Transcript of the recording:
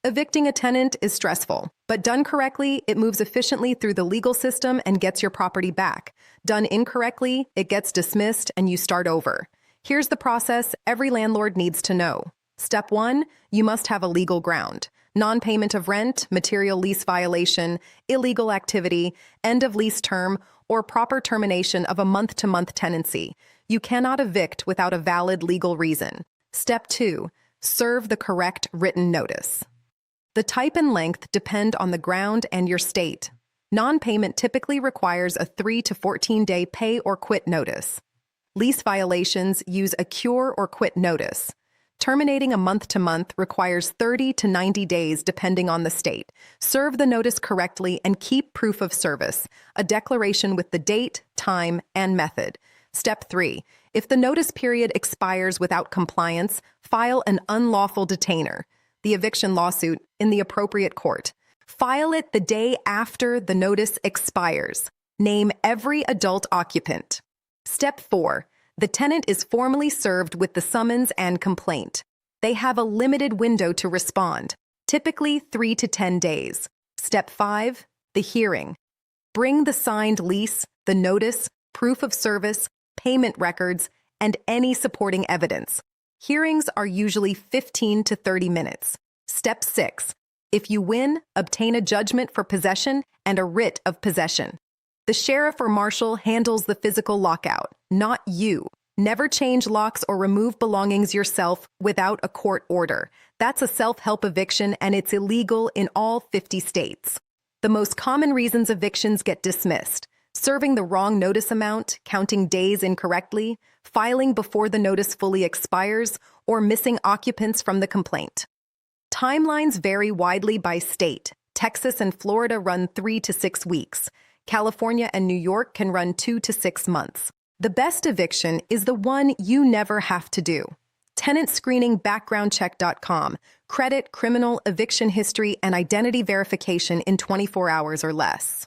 Evicting a tenant is stressful, but done correctly, it moves efficiently through the legal system and gets your property back. Done incorrectly, it gets dismissed and you start over. Here's the process every landlord needs to know. Step 1, you must have a legal ground. Non-payment of rent, material lease violation, illegal activity, end of lease term, or proper termination of a month-to-month tenancy. You cannot evict without a valid legal reason. Step 2, serve the correct written notice. The type and length depend on the ground and your state. Non-payment typically requires a 3 to 14-day pay or quit notice. Lease violations use a cure or quit notice. Terminating a month-to-month requires 30 to 90 days depending on the state. Serve the notice correctly and keep proof of service, a declaration with the date, time, and method. Step 3, if the notice period expires without compliance, file an unlawful detainer, the eviction lawsuit, in the appropriate court. File it the day after the notice expires. Name every adult occupant. Step 4, the tenant is formally served with the summons and complaint. They have a limited window to respond, typically 3 to 10 days. Step 5, the hearing. Bring the signed lease, the notice, proof of service, payment records, and any supporting evidence. Hearings are usually 15 to 30 minutes. Step 6, if you win, obtain a judgment for possession and a writ of possession. The sheriff or marshal handles the physical lockout, not you. Never change locks or remove belongings yourself without a court order. That's a self-help eviction and it's illegal in all 50 states. The most common reasons evictions get dismissed: serving the wrong notice amount, counting days incorrectly, filing before the notice fully expires, or missing occupants from the complaint. Timelines vary widely by state. Texas and Florida run 3 to 6 weeks. California and New York can run 2 to 6 months. The best eviction is the one you never have to do. Tenant screening backgroundcheck.com. Credit, criminal, eviction history, and identity verification in 24 hours or less.